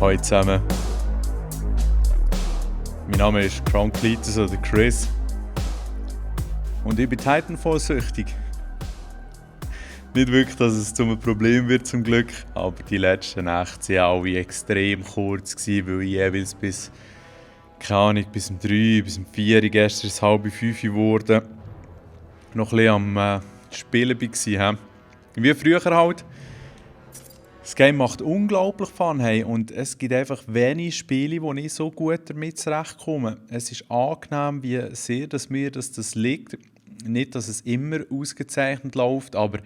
Hallo zusammen. Mein Name ist Crown Cletus oder Chris. Und ich bin Titanfall-süchtig. Nicht wirklich, dass es zu einem Problem wird zum Glück, aber die letzten Nächte waren alle extrem kurz, weil ich jeweils bis, keine Ahnung, bis um 3, bis um 4, gestern ist es 4:30 geworden, noch ein bisschen am Spielen war. Wie früher halt. Das Game macht unglaublich Fun, hey, und es gibt einfach wenige Spiele, wo ich so gut damit zurechtkomme. Es ist angenehm, wie sehr dass mir das liegt. Nicht, dass es immer ausgezeichnet läuft, aber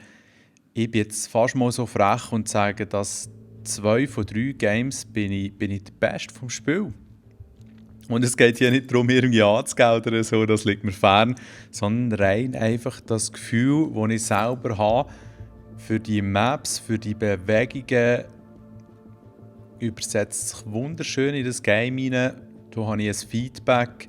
ich bin jetzt fast mal so frech und sage, dass 2 von 3 Games bin ich der Beste vom Spiel. Und es geht hier nicht darum, irgendwie anzugeben oder so, das liegt mir fern, sondern rein einfach das Gefühl, das ich selber habe, für die Maps, für die Bewegungen, übersetzt sich wunderschön in das Game hinein. Da habe ich ein Feedback,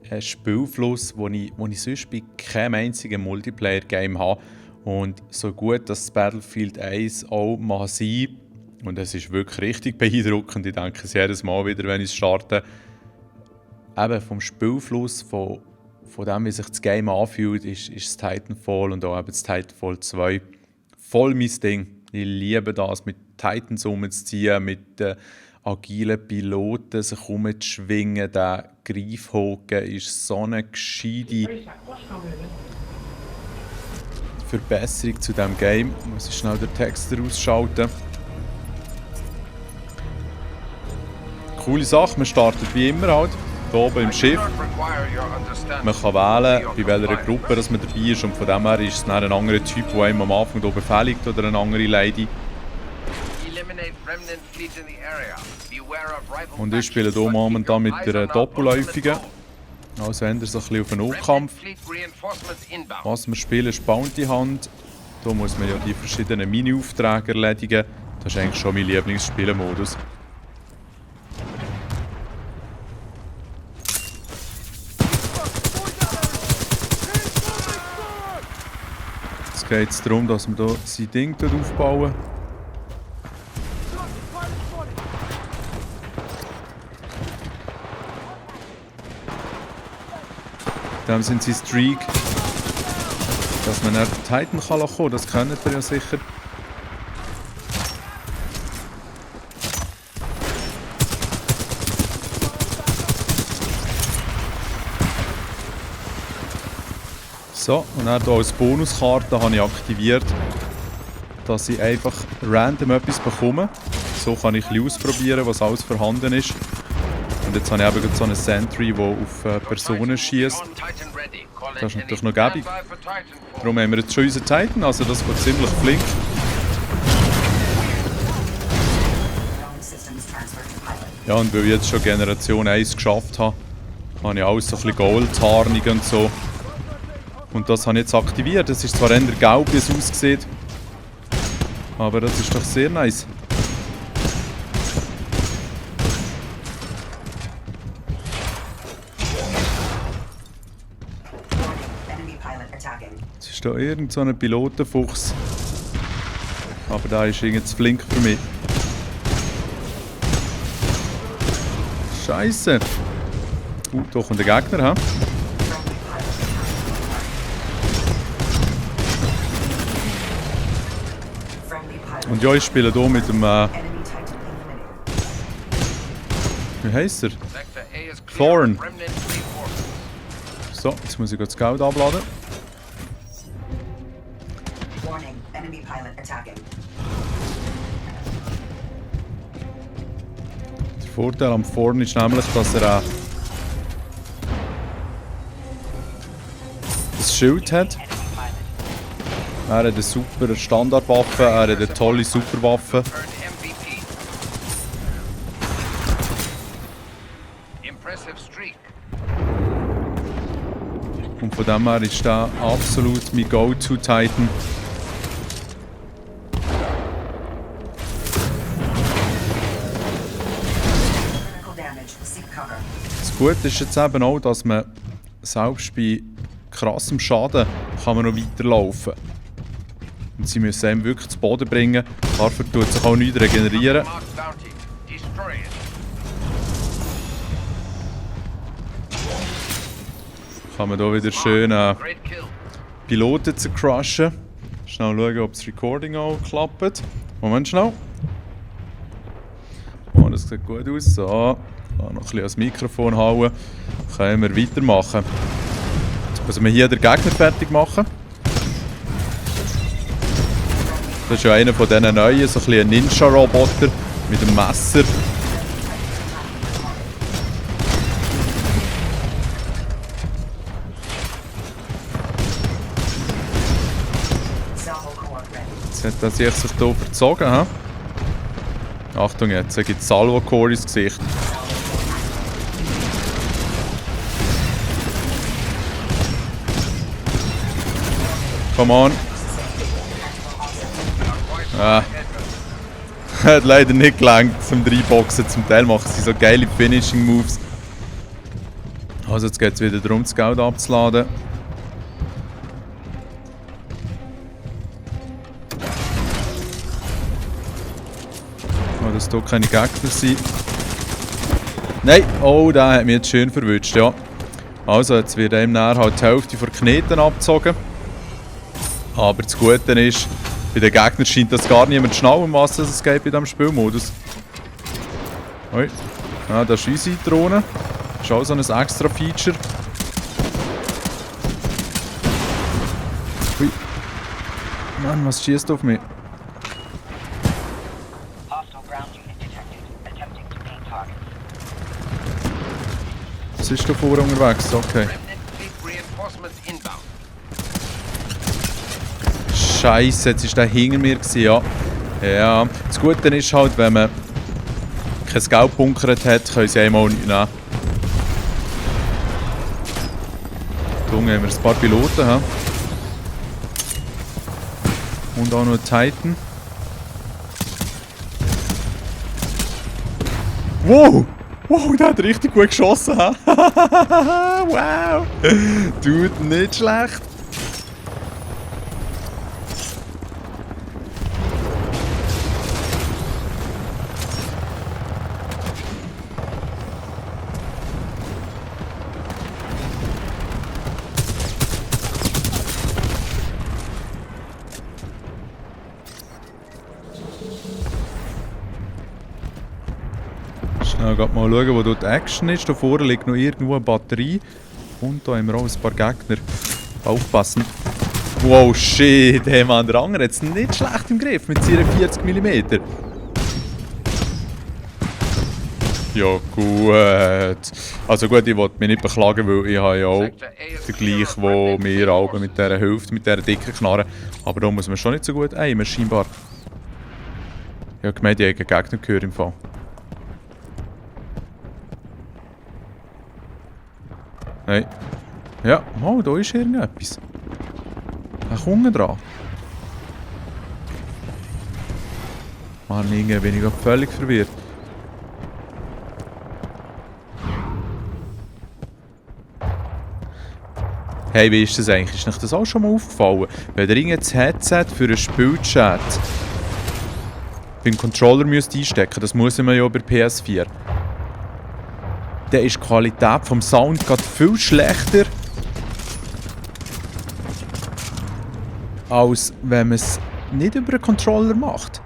einen Spielfluss, den ich sonst bei keinem einzigen Multiplayer-Game habe. Und so gut, dass das Battlefield 1 auch mal sein, und es ist wirklich richtig beeindruckend, ich denke es jedes Mal wieder, wenn ich es starte, eben vom Spielfluss, von dem, wie sich das Game anfühlt, ist das Titanfall und auch eben das Titanfall 2 voll mein Ding. Ich liebe das, mit Titans rumzuziehen, mit agilen Piloten sich herumzuschwingen. Der Greifhaken ist so eine gescheite Verbesserung zu diesem Game. Ich muss schnell den Text ausschalten. Coole Sache, man startet wie immer halt. Hier oben im Schiff. Man kann wählen, bei welcher Gruppe dass man dabei ist, und von dem her ist es dann ein anderer Typ, der einem am Anfang hier befehligt, oder eine andere Lady. Und ich spiele hier momentan mit der Doppelläufigen. Also ändert sich ein bisschen auf den Nahkampf. Was wir spielen, ist Bounty Hunt. Da muss man ja die verschiedenen Mini-Aufträge erledigen. Das ist eigentlich schon mein Lieblingsspielemodus. Jetzt geht es darum, dass wir hier sein Ding aufbauen. Dann sind sie Streak, dass man nach Titan kommen kann, das kennt ihr ja sicher. So, und dann hier als Bonuskarte habe ich aktiviert, dass ich einfach random etwas bekomme. So kann ich ein bisschen ausprobieren, was alles vorhanden ist. Und jetzt habe ich eben so einen Sentry, der auf Personen schießt. Das ist natürlich noch gäbig. Darum haben wir jetzt schon unseren Titan, also das geht ziemlich flink. Ja, und weil ich jetzt schon Generation 1 geschafft habe, habe ich alles so ein bisschen Gold-Tarnung und so. Und das habe ich jetzt aktiviert. Es ist zwar eher gelb, wie es aussieht, aber das ist doch sehr nice. Es ist hier irgend so ein Pilotenfuchs. Aber der ist irgendwie zu flink für mich. Scheiße! Da kommt der Gegner, hä? Und ja, ich spiele hier mit dem wie heisst er? Thorn. So, jetzt muss ich das Geld abladen. Der Vorteil am Thorn ist nämlich, dass er das Schild hat. Er hat eine super Standardwaffe, er hat eine tolle Superwaffe. Und von dem her ist er absolut mein Go-To-Titan. Das Gute ist jetzt eben auch, dass man selbst bei krassem Schaden kann man noch weiterlaufen. Und sie müssen einem wirklich zu Boden bringen. Dafür tut sich auch nichts regenerieren. Kann man hier wieder schön Piloten zercrushen. Schnell schauen, ob das Recording auch klappt. Moment schnell. Oh, das sieht gut aus. So, noch ein bisschen ans Mikrofon hauen. Können wir weitermachen. Jetzt müssen wir hier den Gegner fertig machen. Das ist ja einer von diesen neuen, so ein Ninja-Roboter mit einem Messer. Jetzt hat er sich hier verzogen. He? Achtung jetzt, er gibt Salvo-Core ins Gesicht. Come on. Hat leider nicht gelangt zum Reinboxen. Zum Teil machen sie so geile Finishing-Moves. Also jetzt geht es wieder darum, das Geld abzuladen. Oh, dass hier keine Gegner sind. Nein! Oh, der hat mich jetzt schön verwünscht, ja. Also, jetzt wird ihm nachher halt die Hälfte von Kneten abgezogen. Aber das Gute ist, bei den Gegnern scheint das gar niemand zu schnallen, um was es geht bei diesem Spielmodus. Ui. Ja, das ist unsere Drohne. Das ist auch so ein extra Feature. Ui. Mann, was schießt auf mich? Was ist da vorne unterwegs? Okay. Scheiße, jetzt war der hinter mir. Ja. Ja. Das Gute ist halt, wenn man kein Geld bunkert hat, können sie einmal nicht nehmen. Hier haben wir ein paar Piloten. He? Und auch noch einen Titan. Wow! Wow, der hat richtig gut geschossen. He? Wow! Dude, nicht schlecht. Schnell mal schauen, wo dort die Action ist. Da vorne liegt noch irgendwo eine Batterie. Und da haben wir auch ein paar Gegner. Aufpassen. Wow, shit. Hey man, der andere hat es nicht schlecht im Griff mit seinen 40 mm. Ja gut. Also gut, ich wollte mich nicht beklagen, weil ich habe ja auch den gleichen, wo wir alle mit dieser hilft, mit dieser dicken Knarre. Aber da muss man schon nicht so gut aimen, scheinbar. Ich habe gemeint, ich habe Gegner gehört im Fall. Nein. Ja, oh, da ist irgendetwas. Ein Kunde dran. Mann, irgendwie bin ich gerade völlig verwirrt. Hey, wie ist das eigentlich? Ist euch das auch schon mal aufgefallen? Wenn ihr irgendein Headset für einen Spielchat beim Controller müsst einstecken, das muss man ja bei PS4. Dann ist die Qualität vom Sound gerade viel schlechter, als wenn man es nicht über einen Controller macht.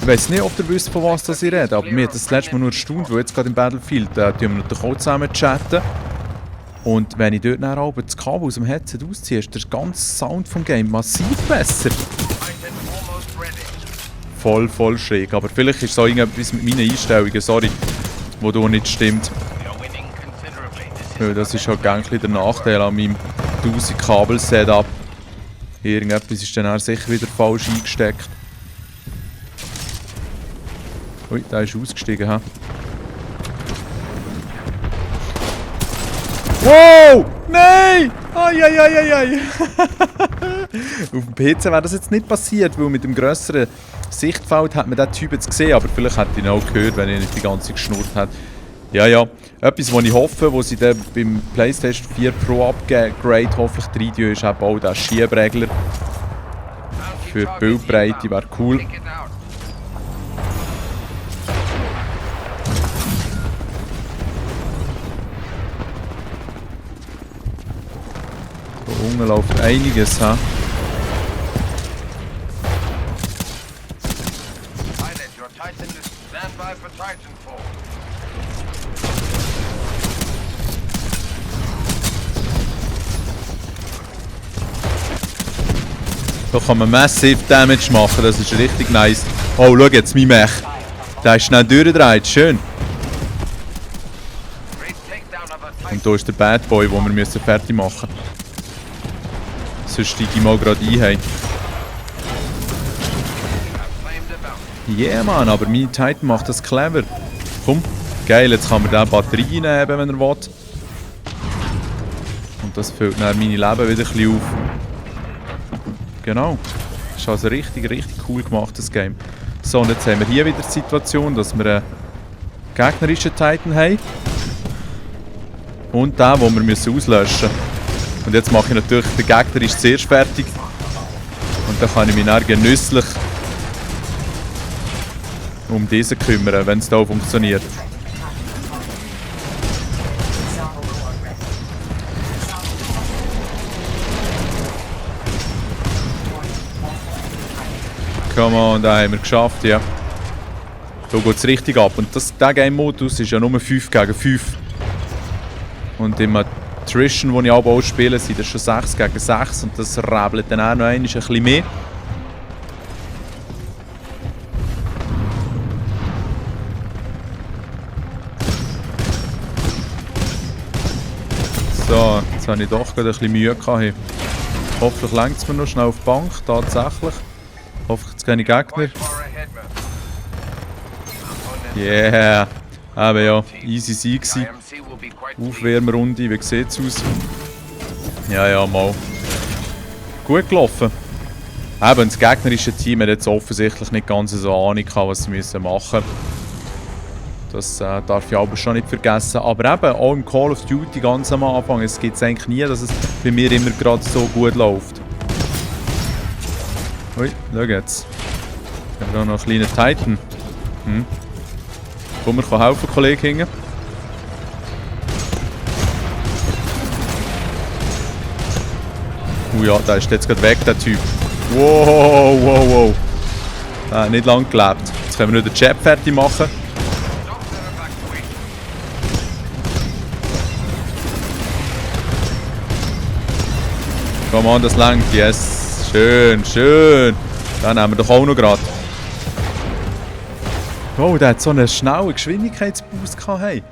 Ich weiß nicht, ob ihr wisst, von was ich rede, aber mir hat das letzte Mal nur erstaunt, weil jetzt gerade im Battlefield tun wir natürlich auch zusammen chatten. Und wenn ich dort nachher das Kabel aus dem Headset ausziehe, ist der ganze Sound vom Game massiv besser. Voll schräg, aber vielleicht ist es auch irgendetwas mit meinen Einstellungen, sorry, wo da nicht stimmt. Ja, das ist halt ein bisschen der Nachteil an meinem 1000 Kabel-Setup. Irgendetwas ist dann auch sicher wieder falsch eingesteckt. Ui, der ist ausgestiegen, hä? Wow! Nein! Ai! Auf dem PC wäre das jetzt nicht passiert, weil mit dem grösseren Sichtfeld hat man diesen Typ jetzt gesehen, aber vielleicht hätte ich ihn auch gehört, wenn er nicht die ganze Zeit geschnurrt hat. Ja. Etwas, was ich hoffe, was sie dann beim PlayStation 4 Pro Upgrade hoffentlich rein tun, ist eben auch der Schiebregler. Für die Bildbreite wäre cool. Da unten läuft einiges, ha? Da kann man massive Damage machen, das ist richtig nice. Oh, schau jetzt, mein Mech. Der ist schnell durchgedreht, schön. Und da ist der Bad Boy, den wir fertig machen müssen. Sonst steige ich mal gerade ein. Hey. Yeah, Mann, aber mein Titan macht das clever. Komm, geil, jetzt kann man da Batterien nehmen, wenn er will. Und das füllt dann meine Leben wieder ein bisschen auf. Genau. Das ist also richtig, richtig cool gemacht, das Game. So, und jetzt haben wir hier wieder die Situation, dass wir einen gegnerischen Titan haben. Und den, den wir auslöschen müssen. Und jetzt mache ich natürlich, der Gegner ist zuerst fertig. Und dann kann ich mich dann genüsslich um diesen kümmern, wenn es hier funktioniert. Come on, den haben wir geschafft, ja. Da geht es richtig ab. Und dieser Game-Modus ist ja nur 5 gegen 5. Und im Attrition, den ich auch spiele, sind das schon 6 gegen 6. Und das rebelt dann auch noch ein bisschen mehr. So, jetzt habe ich doch gerade ein bisschen Mühe gehabt. Hoffentlich lenkt es mir noch schnell auf die Bank, tatsächlich. Hoffentlich jetzt keine Gegner. Yeah! Aber ja, easy Sieg gewesen. Aufwärmrunde, wie sieht es aus? Ja, ja, mal. Gut gelaufen. Eben, das gegnerische Team hat jetzt offensichtlich nicht ganz so Ahnung gehabt, was sie machen müssen. Das darf ich aber schon nicht vergessen. Aber eben, auch im Call of Duty ganz am Anfang, es gibt es eigentlich nie, dass es bei mir immer gerade so gut läuft. Ui, schau jetzt. Wir haben da noch einen kleinen Titan. Komm, wir helfen, Kollege hingen. Ja, der ist jetzt gerade weg, der Typ. Wow, wow, wow. Der hat nicht lange gelebt. Jetzt können wir nur den Jab fertig machen. Komm an, das langt. Yes. Schön, schön. Den haben wir doch auch noch gerade. Oh, der hat so einen schnellen Geschwindigkeitsboost gehabt. Hey.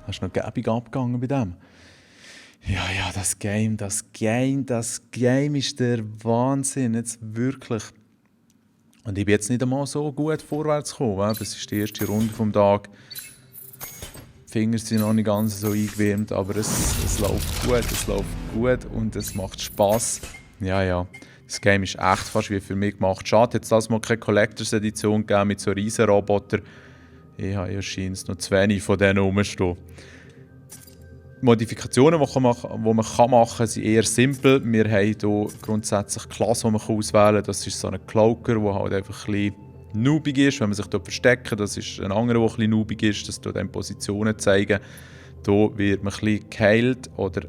Hast du noch gäbig abgegangen bei dem? Ja, ja, das Game ist der Wahnsinn. Jetzt wirklich. Und ich bin jetzt nicht einmal so gut vorwärts gekommen. Das ist die erste Runde vom Tag. Die Finger sind noch nicht ganz so eingewärmt, aber es läuft gut und es macht Spass. Ja, ja. Das Game ist echt fast wie für mich gemacht. Schade, jetzt das mal keine Collectors Edition gegeben mit so riesen Robotern. Ich habe ja scheint noch zu wenig von denen rumstehen. Die Modifikationen, die man machen kann, sind eher simpel. Wir haben hier grundsätzlich Klasse, die man auswählen kann. Das ist so ein Cloaker, der halt einfach ein bisschen noobig ist, wenn man sich hier versteckt. Das ist ein anderer, der ein bisschen noobig ist. Das tut dann Positionen zeigen. Hier wird man ein bisschen geheilt oder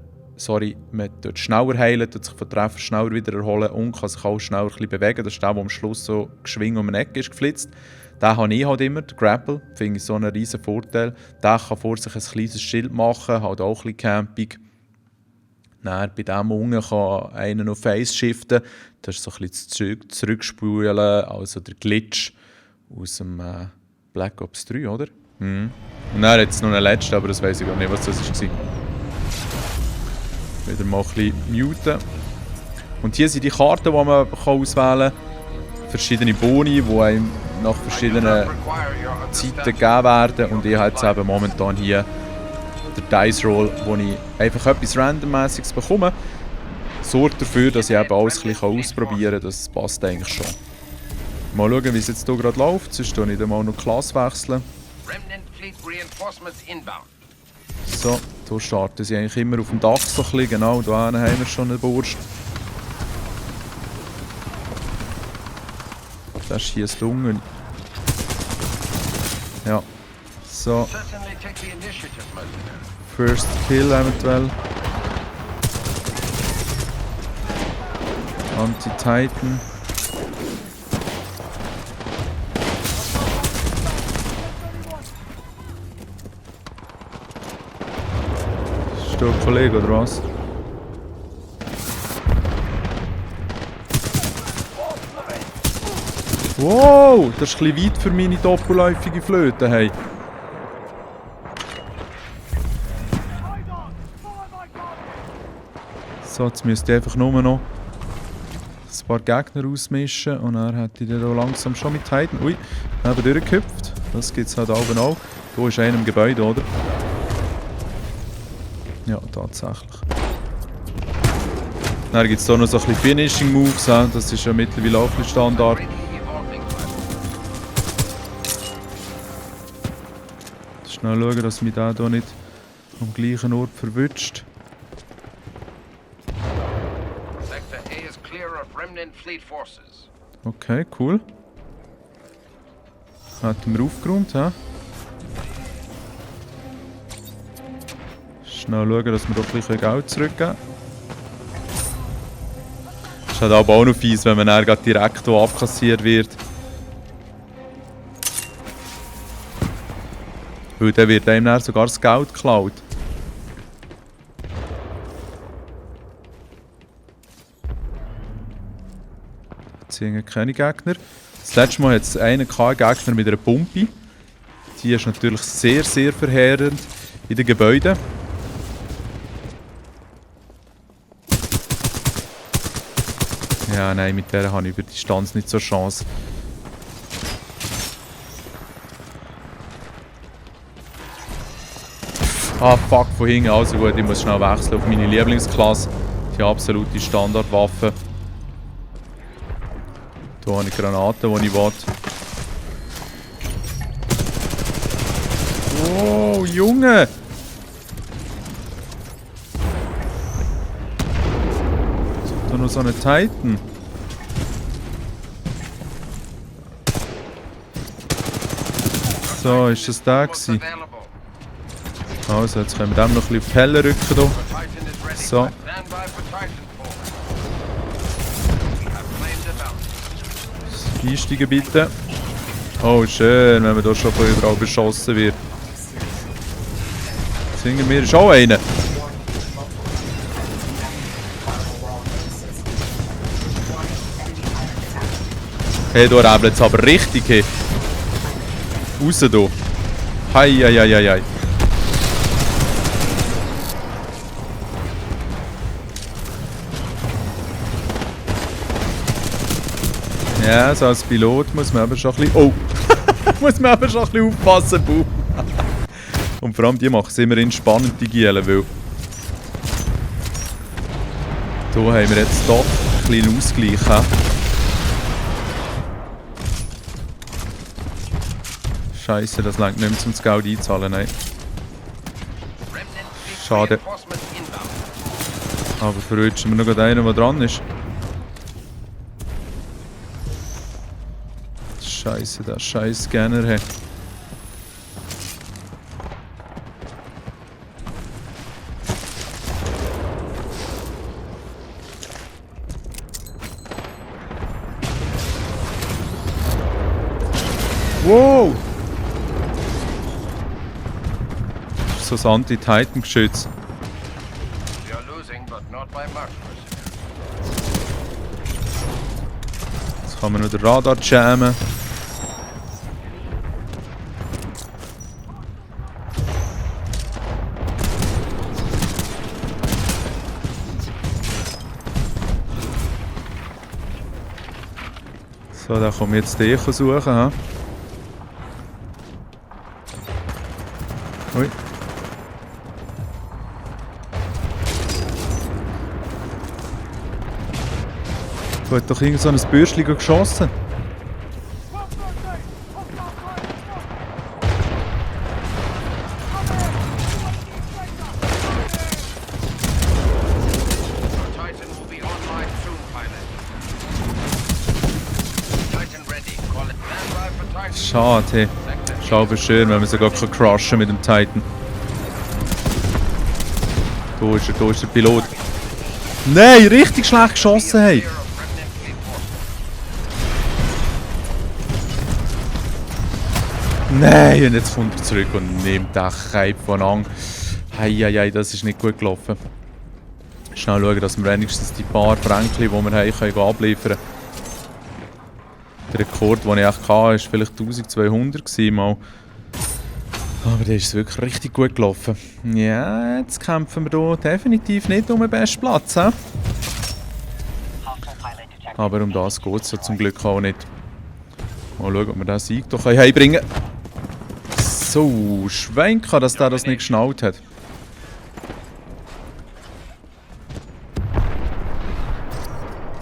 man tut schneller heilen, tut sich von Treffer schneller wieder erholen und kann sich auch schneller ein bisschen bewegen. Das ist der, der am Schluss so geschwingt um eine Ecke ist geflitzt. Den habe ich halt immer, den Grapple, finde ich so einen riesen Vorteil. Der kann vor sich ein kleines Schild machen, halt auch ein bisschen Camping. Dann bei dem unten kann einer noch Face shiften, das ist so ein bisschen zurückspulen, also der Glitch aus dem Black Ops 3, oder? Und dann jetzt noch einen letzten, aber das weiß ich gar nicht, was das war. Wieder mal ein bisschen muten. Und hier sind die Karten, die man auswählen kann. Verschiedene Boni, die einem nach verschiedenen Zeiten gegeben werden. Und ich habe jetzt eben momentan hier den Dice Roll, wo ich einfach etwas Randommäßiges bekomme. Sorgt dafür, dass ich eben alles ein bisschen ausprobieren kann. Das passt eigentlich schon. Mal schauen, wie es jetzt hier gerade läuft. Sonst tue ich dann mal noch Klasse wechseln. So, hier starten sie eigentlich immer auf dem Dach so ein bisschen. Genau, hier haben wir schon eine Wurst. Das ist hier das Dunkel. Ja. So. First Kill eventuell. Anti-Titan. Ist da ein Kollege oder was? Wow, das ist ein bisschen weit für meine doppelläufige Flöte. Hey. So, jetzt müsste ich einfach nur noch ein paar Gegner ausmischen und dann hätte ich dann auch langsam schon mit Titan. Ui, neben durchgehüpft. Das gibt es halt oben auch. Da ist einer im Gebäude, oder? Ja, tatsächlich. Dann gibt es hier noch so ein bisschen Finishing Moves. Das ist ja mittlerweile auch ein bisschen Standard. Schnell schauen, dass mich der hier nicht am gleichen Ort verwünscht. Okay, cool. Hätten wir aufgeräumt, hä? Schnell schauen, dass wir doch ein bisschen Geld zurückgeben. Das ist halt aber auch noch fies, wenn man dann direkt hier abkassiert wird. Weil dann wird einem dann sogar das Geld geklaut. Jetzt sind keine Gegner. Das letzte Mal hat es einen Gegner mit einer Pumpe. Die ist natürlich sehr, sehr verheerend in den Gebäuden. Ja, nein, mit der habe ich über die Distanz nicht so eine Chance. Ah, fuck, von hinten. Also gut, ich muss schnell wechseln auf meine Lieblingsklasse. Die absolute Standardwaffe. Hier habe ich Granaten, die ich will. Oh, Junge! Da noch so einen Titan. So, ist das der gewesen? Also, jetzt können wir dem noch ein bisschen auf die Pelle rücken. Hier. So. Einsteigen bitte. Oh, schön, wenn man hier schon von überall beschossen wird. Singen wir, ist auch einer. Hey, da rebelt es aber richtig. Hey. Raus hier. Hei, hei, hei, hei. Ja, so als Pilot muss man aber schon ein bisschen... Oh! muss man aber schon ein bisschen aufpassen, Buh. Und vor allem, die machen es immerhin spannend, die Gielen, weil... Hier haben wir jetzt doch ein bisschen Ausgleich. Scheiße, das reicht nicht mehr, um das Geld einzahlen, nein. Schade. Aber verrutschen wir noch gerade einen, der dran ist. Scheiße, der scheiß Scanner, hey. Wow! Das ist so ein Anti-Titan-Geschütz. Jetzt kann man noch den Radar jammen. So, da kommen wir jetzt den suchen. Ha? Ui. Du hast doch irgend so ein Bürstchen geschossen. Schade, hey. Ist aber schön, wenn man sogar crushen mit dem Titan. Da ist der Pilot. Nein, richtig schlecht geschossen, hey. Nein, und jetzt kommt er zurück und nimmt den Keib von an. Heieiei, das ist nicht gut gelaufen. Schnell schauen, dass wir wenigstens die paar Fränkchen, die wir haben, können abliefern können. Der Rekord, den ich hatte, war vielleicht 1200 mal. Aber der ist wirklich richtig gut gelaufen. Ja, jetzt kämpfen wir hier definitiv nicht um den besten Platz. He? Aber um das geht es ja zum Glück auch nicht. Mal schauen, ob wir diesen Sieg doch heimbringen können. So, Schwenker, dass der das nicht geschnallt hat.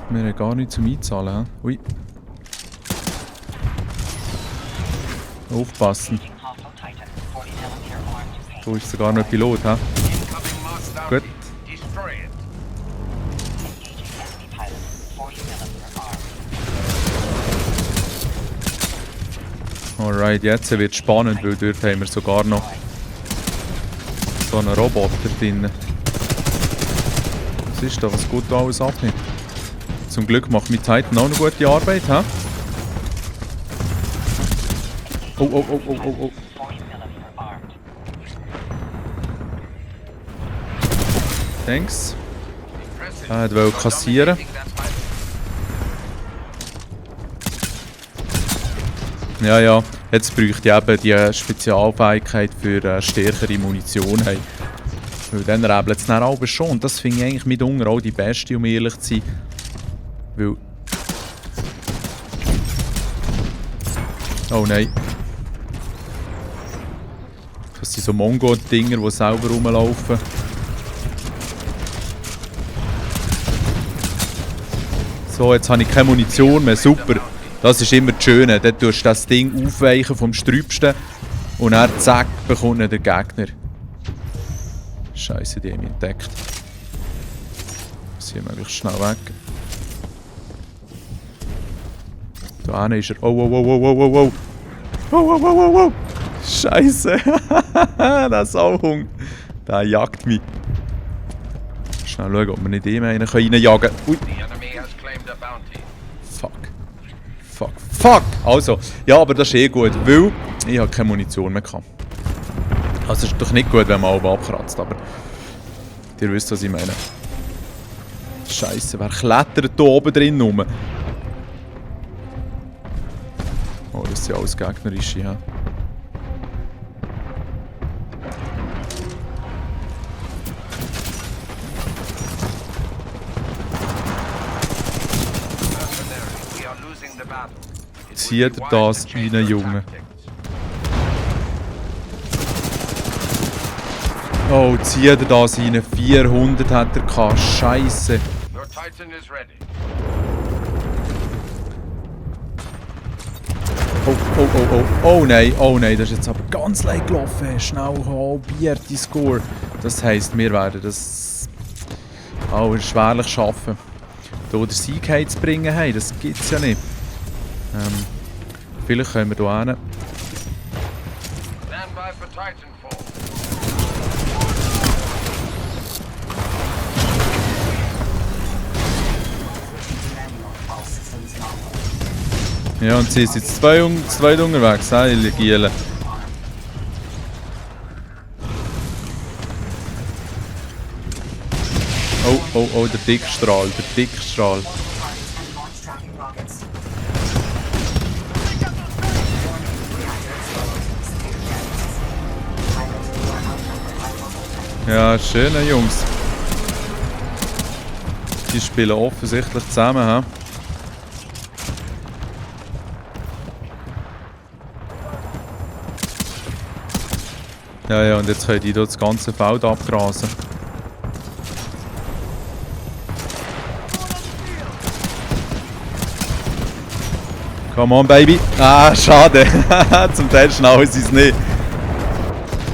Wir haben gar nichts zum Einzahlen. He? Ui. Aufpassen. Du ist sogar noch Pilot, hä? Gut. Alright, jetzt wird es spannend, weil dort haben wir sogar noch so einen Roboter drin. Was ist da? Was geht da alles ab? Zum Glück macht mein Titan auch eine gute Arbeit, hä? Oh, oh, oh, oh, oh, oh. Thanks. Er wollte kassieren. Ja, ja. Jetzt bräuchte ich eben die Spezialfähigkeit für stärkere Munition. Hey. Weil dann rebelt es dann aber schon. Und das finde ich eigentlich mitunter auch die beste, um ehrlich zu sein. Weil... Oh nein. Das sind so Mongo-Dinger, die selber rumlaufen. So, jetzt habe ich keine Munition mehr. Super. Das ist immer das Schöne. Dann tust du das Ding aufweichen vom Sträubsten und dann zack, bekommt der Gegner. Scheiße, die haben mich entdeckt. Sie möglichst schnell weg. Da hinten ist er. Oh, oh, oh, oh, oh, oh, oh. Oh, oh, oh, oh, oh. Scheiße. Der Sauhung. Der jagt mich. Schnell schauen, ob wir nicht ihm einen reinjagen können. Ui. Fuck. Fuck. Fuck! Also, ja, aber das ist eh gut, weil ich habe keine Munition mehr gehabt. Also, es ist doch nicht gut, wenn man alle abkratzt, aber ihr wisst, was ich meine. Scheiße, wer klettert hier oben drin rum? Oh, das sind alles gegnerische, ja. Zieht das rein, Junge. Oh, zieht das rein. 400 hat er gehabt. Scheiße. Oh, oh, oh, oh. Oh nein, das ist jetzt aber ganz leicht gelaufen. Schnell halbiert die Score. Das heisst, wir werden das auch schwerlich schaffen. Hier den Sieg heimzubringen, hey, das gibt's ja nicht. Vielleicht können wir hier hin. Ja, und sie sind jetzt zwei unterwegs, die Gielen. Oh, oh, oh, der Dickstrahl, Ja, schön, Jungs. Die spielen offensichtlich zusammen, he? Ja, ja, und jetzt können die hier das ganze Feld abgrasen. Come on, Baby. Ah, schade. Zum Teil schnell ist es nicht.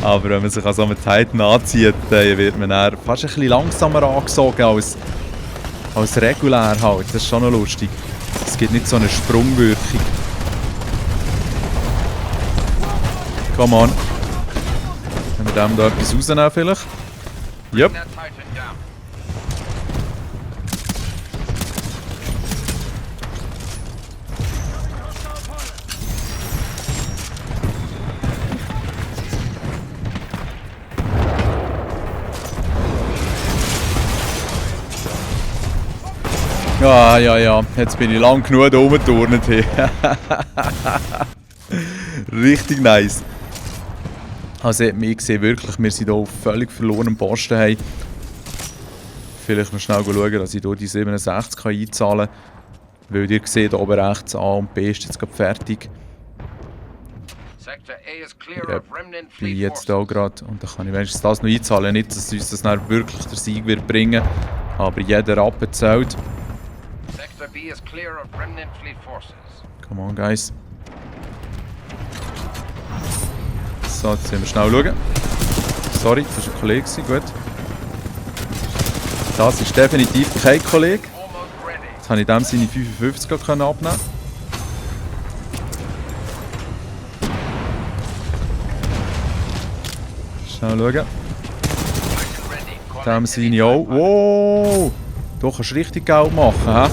Aber wenn man sich an so einem Titan anzieht, dann wird man dann fast ein bisschen langsamer angesogen als regulär halt. Das ist schon noch lustig. Es gibt nicht so eine Sprungwirkung. Come on. Können wir dem da etwas rausnehmen vielleicht? Yep. Ja, ja, ja. Jetzt bin ich lang genug da rumgeturnt. Richtig nice. Also ihr habt mich gesehen, wirklich, wir sind hier auf völlig verlorenem Posten. Hey. Vielleicht noch schnell schauen, dass ich hier die 67 einzahlen kann. Weil ihr seht, oben rechts A und B ist jetzt gerade fertig. Ja, bin jetzt hier gerade und dann kann ich wenigstens das noch einzahlen. Nicht, dass uns das dann wirklich der Sieg wird bringen, aber jeder Rappen zählt. Come on, guys. So, jetzt müssen wir schnell schauen. Sorry, das war ein Kollege, gut. Das ist definitiv kein Kollege. Jetzt habe ich dem seine 55 abnehmen. Schnell schauen. Dem seine auch. Wow! Du kannst richtig Geld machen, hä?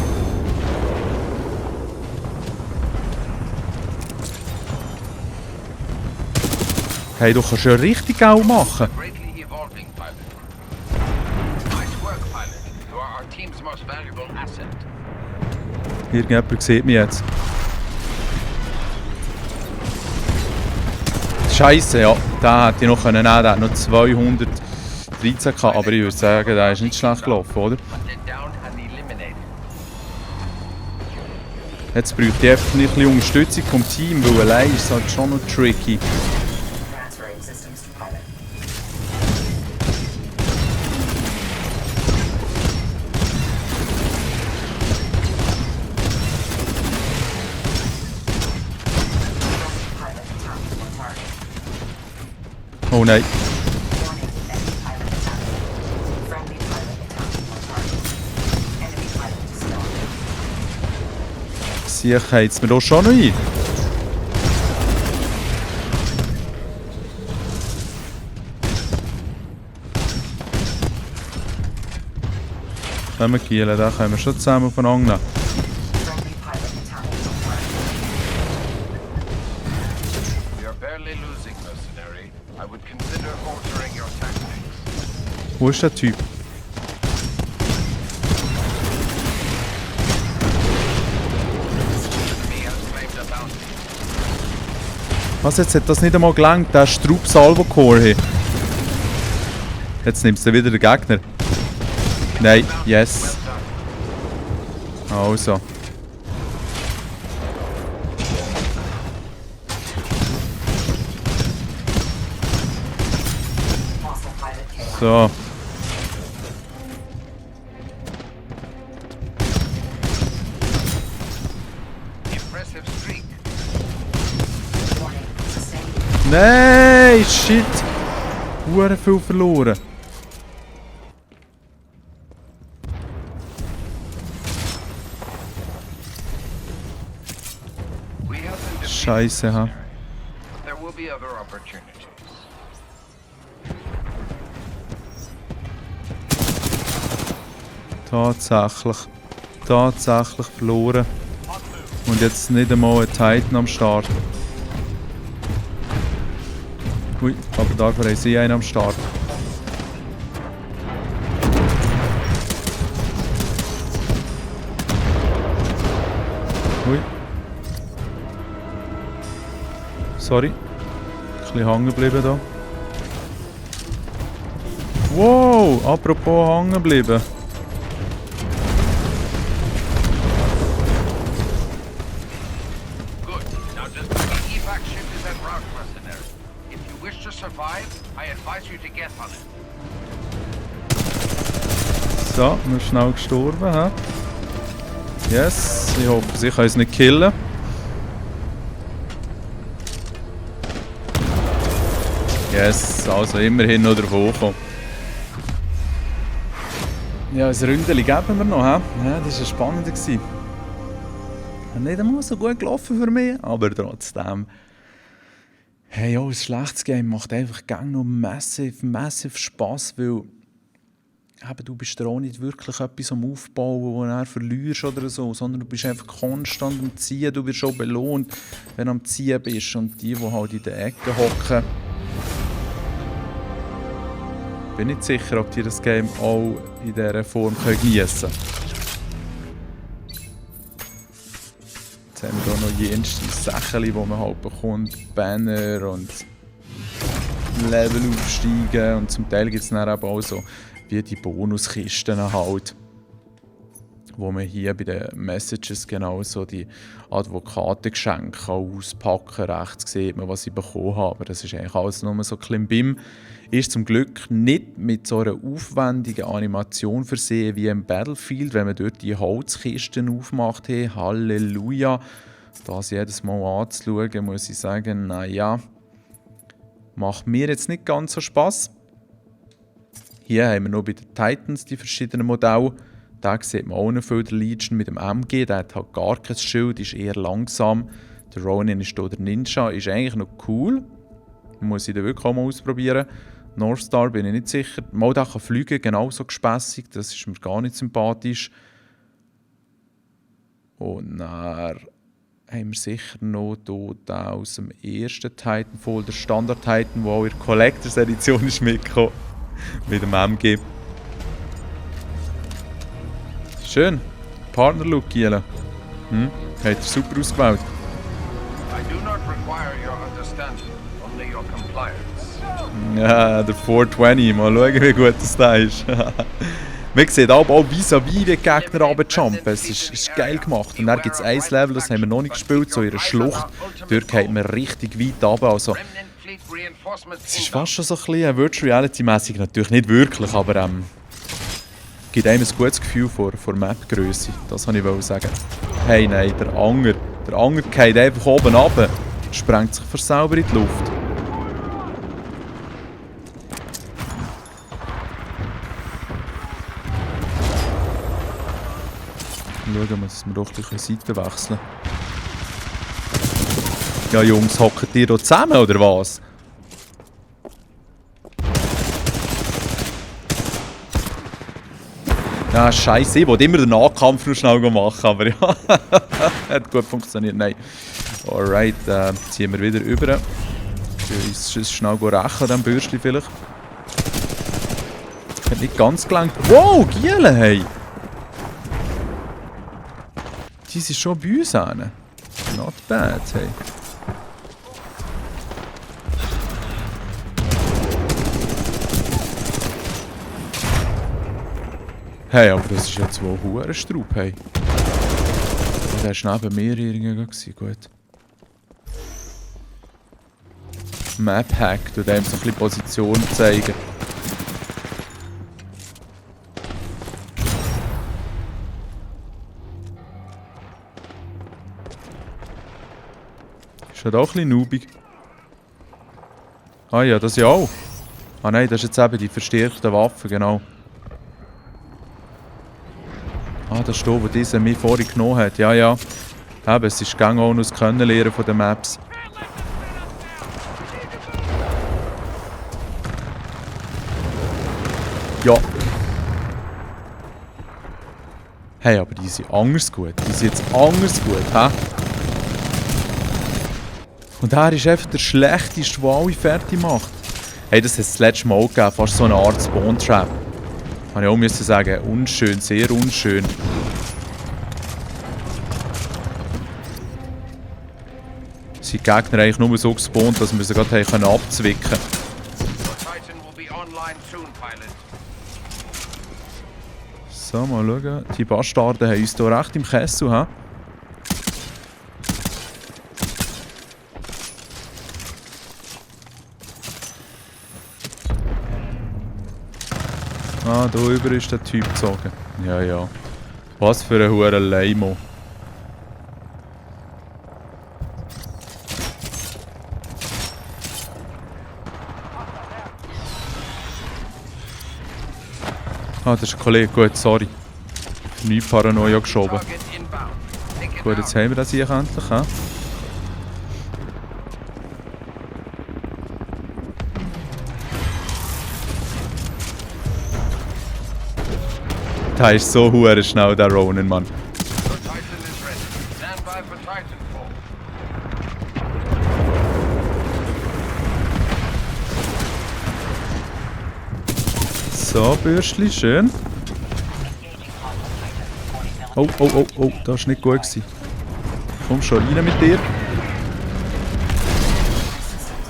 Hey, du kannst ja richtig Geld machen. Irgendjemand sieht mich jetzt. Scheiße, ja. Den hätte ich noch nehmen können. Der hat noch 213 gehabt, aber ich würde sagen, der ist nicht schlecht gelaufen, oder? Jetzt bräuchte ich einfach ein bisschen Unterstützung vom Team, weil allein ist es halt schon noch tricky. Oh nein. Sicher heizt mir da schon noch ein. Können wir kielen, da können wir schon zusammen aufeinander nehmen. Wo ist der Typ? Was, jetzt hat das nicht einmal gelangt, der Strupp Salvo-Core hier. Jetzt nimmst du wieder den Gegner. Nein, yes. Also. So. Nein, shit! Hure viel verloren. Scheiße, ha. Tatsächlich verloren. Und jetzt nicht einmal ein Titan am Start. Ui, aber dafür haben sie einen am Start. Ui. Sorry. Ein bisschen hängen geblieben da. Wow, apropos hängen geblieben. So, wir sind schnell gestorben. He? Yes, ich hoffe, sie können es nicht killen. Yes, also immerhin noch davon kommen. Ja, ein Ründeli geben wir noch. He? Ja, das war spannend. Nicht einmal so gut gelaufen für mich, aber trotzdem. Hey, auch ein schlechtes Game macht einfach gang noch massiv Spass, weil eben, du bist da auch nicht wirklich etwas am Aufbauen, wo du dann verlierst oder so, sondern du bist einfach konstant am Ziehen, du wirst schon belohnt, wenn du am Ziehen bist. Und die halt in den Ecken hocken, bin nicht sicher, ob die das Game auch in dieser Form geniessen können. Jetzt haben wir hier noch jenste Sachen, die man halt bekommt. Banner und Level aufsteigen. Und zum Teil gibt es dann eben auch so wie die Bonuskisten halt. Wo man hier bei den Messages genau so die Advokatengeschenke auspacken kann. Rechts sieht man, was ich bekommen habe. Aber das ist eigentlich alles nur so Klimbim. Ist zum Glück nicht mit so einer aufwendigen Animation versehen wie im Battlefield, wenn man dort die Holzkisten aufmacht. Hey, Halleluja! Das jedes Mal anzuschauen, muss ich sagen, naja, macht mir jetzt nicht ganz so Spass. Hier haben wir noch bei den Titans die verschiedenen Modelle. Da sieht man auch noch viel der Legion mit dem MG, der hat halt gar kein Schild, ist eher langsam. Der Ronin ist hier der Ninja, ist eigentlich noch cool. Muss ich dann wirklich auch mal ausprobieren. Northstar bin ich nicht sicher. Mal der kann fliegen, genauso gespässig, das ist mir gar nicht sympathisch. Und dann haben wir sicher noch hier den aus dem ersten Titanfall, der Standard-Titan, der auch in der Collectors Edition ist mitgekommen. Mit dem MG. Schön. Partner-Look, Giela. Hat er super ausgewählt. Ja, der 420. Mal schauen, wie gut das ist. Man sieht aber auch vis-à-vis, wie die Gegner runterjumpen. Es ist geil gemacht. Und dann gibt es ein Level, das haben wir noch nicht gespielt, so in einer Schlucht. Dort geht man richtig weit runter. Also, es ist fast schon so ein bisschen Virtual Reality-mäßig. Natürlich nicht wirklich, aber gibt einem ein gutes Gefühl vor Map-Grösse. Das wollte ich sagen. Hey, nein, der Anger geht einfach oben runter. Sprengt sich für selber in die Luft. Schauen wir, dass wir doch ein bisschen Seite wechseln. Ja, Jungs, hocken ihr hier zusammen, oder was? Ja, scheiße, ich wollte immer den Nahkampf noch schnell machen, aber ja, hat gut funktioniert. Nein. Alright, ziehen wir wieder über. Uns schnell rächen, dann Bürstchen vielleicht. Hat nicht ganz gelangt. Wow, Giele, hey! Die sind schon bei uns hin. Not bad, hey. Hey, aber das ist jetzt wohl hure Straub, hey. Der war neben mir irgendwie. Gut. Map-Hack, du dem so ein bisschen Position zeigen. Ist halt auch ein bisschen noobig. Ah ja, das ja auch. Ah nein, das ist jetzt eben die verstärkte Waffe, genau. Ah, das ist da, wo dieser mich vorhin genommen hat. Ja, ja. Eben, es ist gang auch noch das Kennenlernen von den Maps. Ja. Hey, aber die sind anders gut. Die sind jetzt anders gut, hä? Und er ist einfach der schlechteste, der alle fertig macht. Hey, das hat es das letzte Mal gegeben, fast so eine Art Spawn-Trap. Kann ich auch müssen sagen, unschön, sehr unschön. Sind die Gegner eigentlich nur so gespawnt, dass wir sie gerade abzwicken können. So, mal schauen. Die Bastarden haben uns hier recht im Kessel. He? Ah, da über ist der Typ gezogen. Ja, ja. Was für ein hure Leimo. Ah, das ist ein Kollege. Gut, sorry. Neue Paranoia geschoben. Gut, jetzt haben wir das hier endlich. He? Der ist so hure schnell, der Ronin, Mann. So, Bürstli, schön. Oh, oh, oh, oh, das war nicht gut gewesen. Komm schon rein mit dir.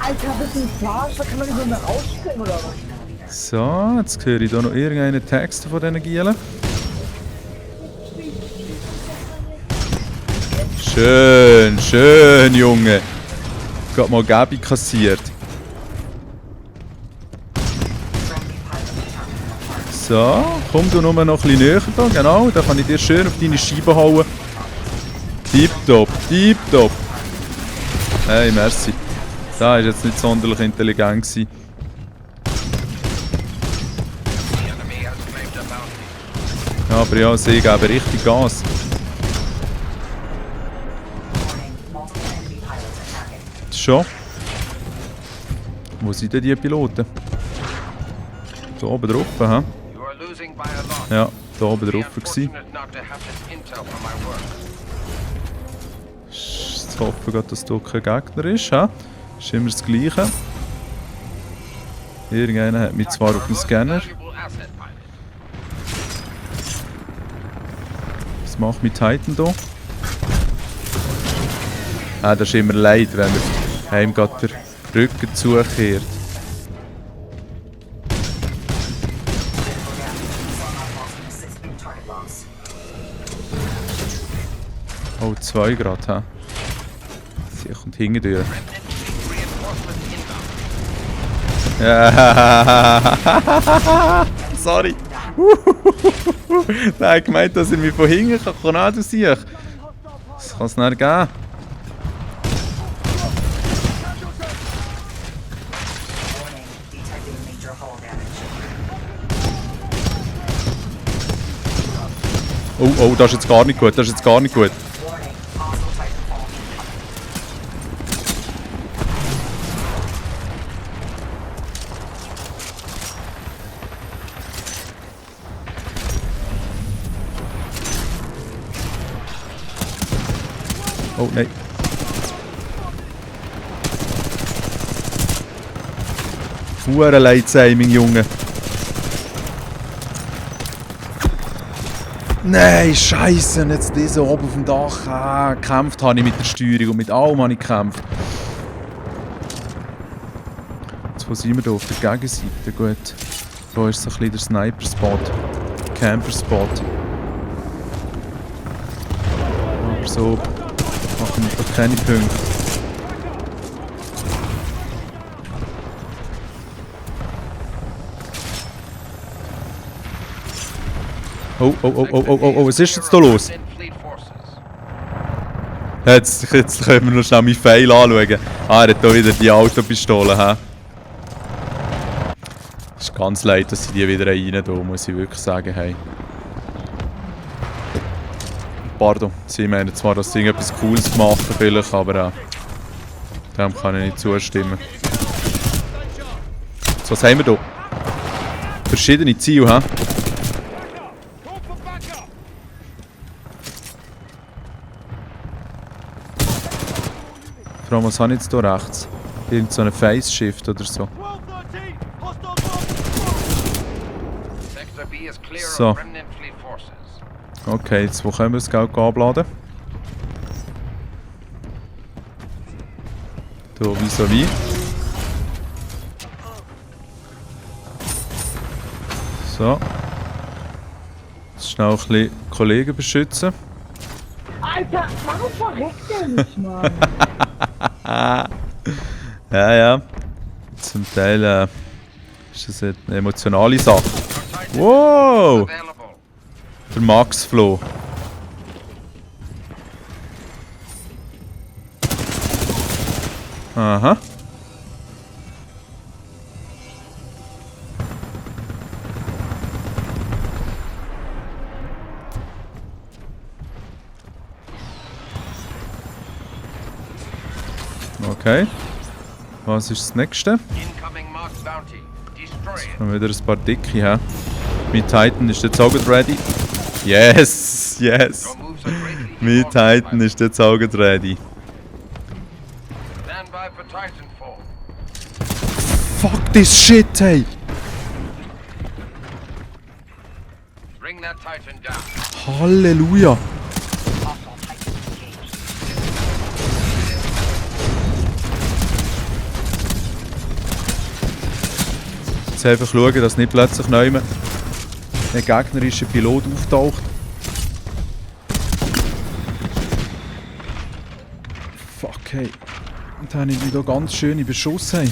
Alter, das ist ein Flash, da kann man nicht so mehr rausspringen oder was? So, jetzt höre ich hier noch irgendeinen Text von diesen Gielen. Schön, schön, Junge. Gerade mal Gabi kassiert. So, komm du nur noch ein bisschen näher da, genau. Da kann ich dir schön auf deine Scheibe hauen. Tipptopp, tipptopp. Hey, merci. Das war jetzt nicht sonderlich intelligent gewesen. Ja, aber ja, sie geben richtig Gas. Schon? Wo sind denn die Piloten? Da oben drauf, hä? Ja, da oben drauf gewesen. Jetzt hoffen wir, dass da kein Gegner ist, hä? Ist immer das Gleiche. Irgendeiner hat mich zwar auf dem Scanner. Was macht mein Titan hier? Ah, das ist immer leid, wenn er ihm gerade den Rücken zukehrt. Oh, 2 Grad, hä? Sie kommt hinten durch. Ja, sorry. Der hat gemeint, dass er mich von hinten kann. Ah, du siehst. Das kann es nicht geben. Oh, oh, das ist jetzt gar nicht gut, das ist jetzt gar nicht gut. Oh, nein. Hure Leidseiming, Junge. Nein, Scheiße, jetzt diese oben auf dem Dach. Ah, gekämpft habe ich mit der Steuerung und mit allem habe ich gekämpft. Jetzt, wo sind wir da? Auf der Gegenseite, gut. Da ist so ein bisschen der Sniper-Spot. Camper-Spot. Aber so machen wir doch keine Punkte. Oh, oh, oh, oh, oh, oh, was ist jetzt da los? Jetzt können wir noch schnell meinen Pfeil anschauen. Ah, er hat hier wieder die Autopistole, hä? Es ist ganz leid, dass sie die wieder rein tun, muss ich wirklich sagen, hey. Pardon, sie meinen zwar, dass sie etwas Cooles machen vielleicht, aber dem kann ich nicht zustimmen. So, was haben wir hier? Verschiedene Ziele, hä? Vor allem, was habe ich jetzt hier rechts? Irgend so eine Face-Shift oder so. So. Okay, jetzt wo können wir das Geld abladen? Hier vis-à-vis. So. Jetzt schnell ein bisschen Kollegen beschützen. Alter, warum verreckt der nicht, Mann? Ja, ja. Zum Teil ist das eine emotionale Sache. Wow! Der Max Flo. Aha. Okay. Was ist das nächste? Jetzt haben wir wieder ein paar Dicke, hä? Mein Titan ist jetzt auch gut ready. Yes! Yes! Mein Titan ist jetzt auch gut ready. Fuck this shit, hey! Halleluja! Jetzt einfach schauen, dass nicht plötzlich neu ein gegnerischer Pilot auftaucht. Fuck, hey. Und dann habe ich hier ganz schöne Beschuss. Hey.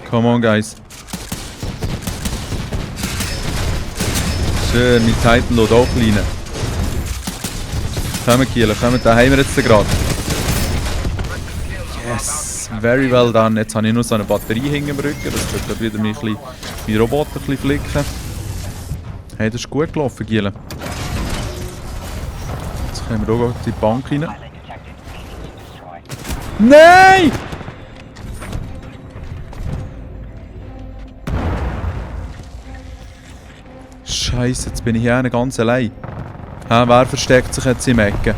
Come on, guys. Schön, mein Titan lädt auch rein. Kommen, Kiel, kommen, da haben wir jetzt gerade. Yes, very well done. Jetzt habe ich nur so eine Batterie hinten im Rücken. Das wird wieder mein Roboter ein bisschen flicken. Hey, das ist gut gelaufen, Kiel. Jetzt kommen wir auch in die Bank rein. Nein! Scheiße, jetzt bin ich hier ganz allein. Wer versteckt sich jetzt im Ecken?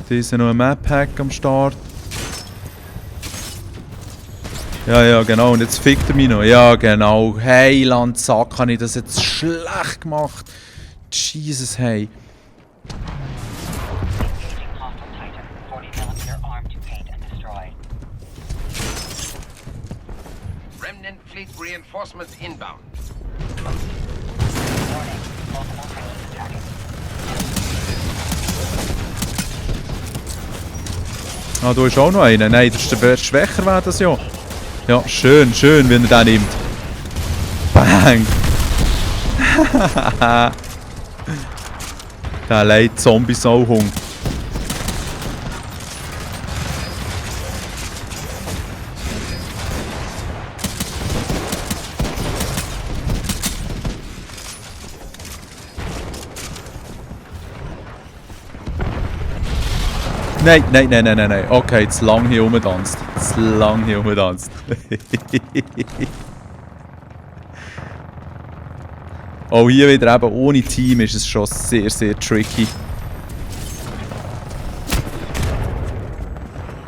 Da ist noch ein Map-Hack am Start. Ja, genau. Und jetzt fickt er mich noch. Ja, genau. Hey, Landsack, habe ich das jetzt schlecht gemacht? Jesus, hey. Remnant fleet reinforcements inbound. Ah, da ist auch noch einer. Nein, das ist der schwächer wäre das ja. Ja, schön, schön, wenn er den nimmt. Bang! Der leidet Zombie-Sauhung. Nein. Okay, zu lang hier rumgetanzt. Auch hier wieder eben ohne Team ist es schon sehr, sehr tricky.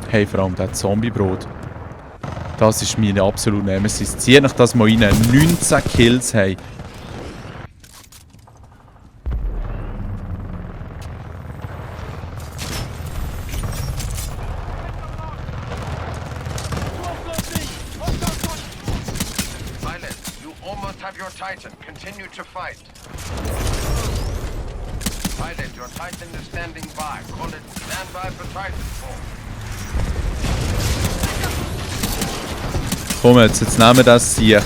Hey, vor allem das Zombie-Brot. Das ist meine absolute Nemesis. Zieh nach das mal rein. 19 Kills haben. Continue to fight. Pilot, your Titan is standing by. Call it standby for Titanfall. Komm jetzt nehmen wir das Sieg.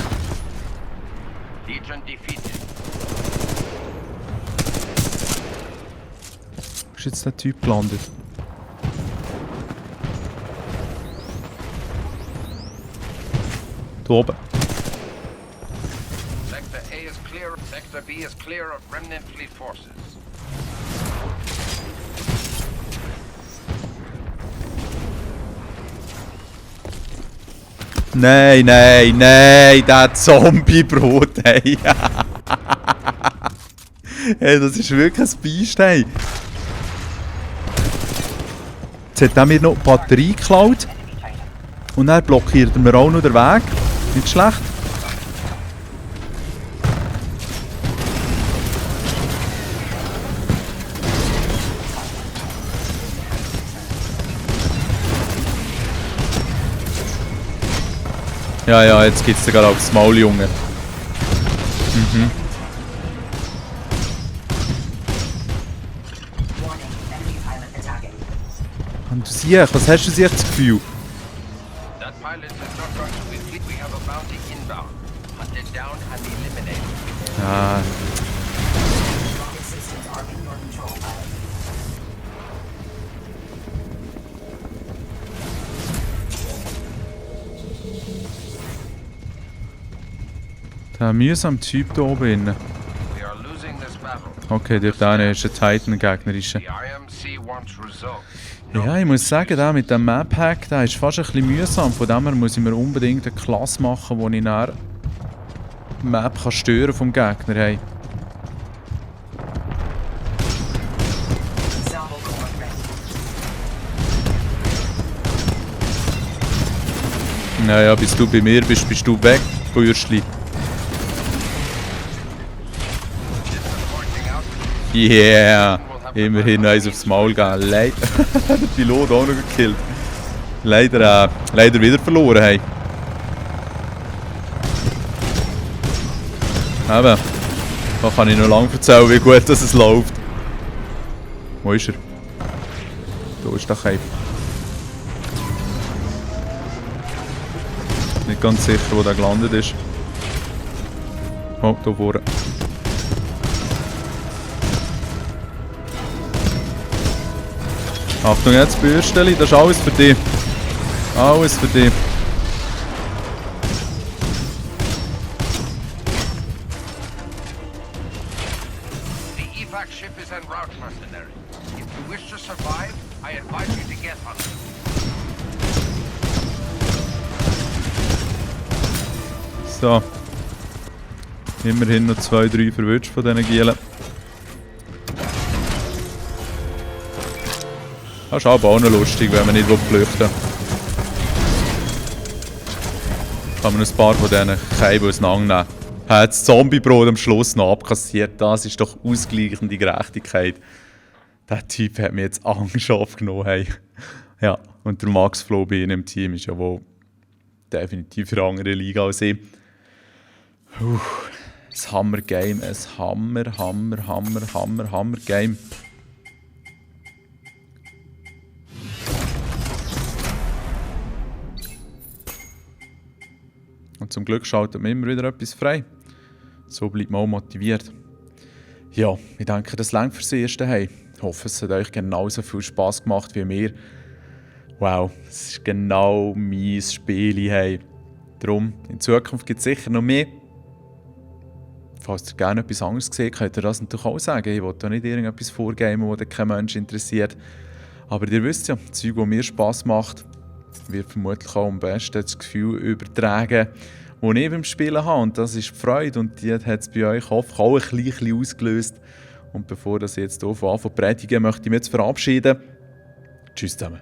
Legion defeated. Wo ist jetzt der Typ gelandet? Da oben. Sector B is clear of remnant fleet forces. Nein, der Zombie-Brot, hey. Hey, das ist wirklich ein Biest, hey. Jetzt hat er mir noch die Batterie geklaut. Und dann blockiert er mir auch noch den Weg. Nicht schlecht. Ja, jetzt geht's dir gerade aufs Maul, Junge. Und du siehst, was hast du sich das Gefühl? Ah. Der mühsame Typ da oben innen. Okay, dort eine ist ein Titan-Gegnerischer. Ja, ich muss sagen, der mit dem Map-Hack, der ist fast ein bisschen mühsam. Von dem her muss ich mir unbedingt eine Klasse machen, wo ich dann die Map stören vom Gegner. Hey. Naja, bis du bei mir bist, bist du weg, Bürschli. Yeah! Immerhin noch eins aufs Maul gehen. Leider. Der Pilot auch noch gekillt. Leider wieder verloren. Hey. Eben. Da kann ich noch lange erzählen, wie gut dass es läuft. Wo ist er? Da ist der Cape. Nicht ganz sicher, wo der gelandet ist. Oh, da vorne. Achtung jetzt, Bürsteli, das ist alles für dich. Alles für dich. The evac ship is en route, mercenary. If you wish to survive, I advise you to get on it. So. Immerhin noch 2, 3 verwünscht von diesen Gielen. Das ist aber auch noch lustig, wenn man nicht flüchten will. Kann man ein paar von diesen Käben auseinandernehmen. Hat das Zombie-Brot am Schluss noch abkassiert. Das ist doch ausgleichende Gerechtigkeit. Der Typ hat mir jetzt Angst aufgenommen. Hey. Ja, und der Max Flo bei ihm im Team ist ja wohl definitiv in einer anderen Liga als ich. Ein Hammer-Game. Ein Hammer-Game. Und zum Glück schaltet man immer wieder etwas frei. So bleibt man auch motiviert. Ja, ich denke, das reicht fürs Erste. Hey. Ich hoffe, es hat euch genauso viel Spass gemacht wie mir. Wow, es ist genau mein Spiel. Hey. Darum, in Zukunft gibt es sicher noch mehr. Falls ihr gerne etwas anderes seht, könnt ihr das natürlich auch sagen. Ich will da nicht irgendetwas vorgeben, das kein Mensch interessiert. Aber ihr wisst ja, das Zeug, das mir Spass macht, wird vermutlich auch am besten das Gefühl übertragen, das ich beim Spielen habe. Und das ist die Freude und die hat es bei euch hoffentlich auch ein bisschen ausgelöst. Und bevor ich jetzt hier anfange zu predigen, möchte ich mich jetzt verabschieden. Tschüss zusammen.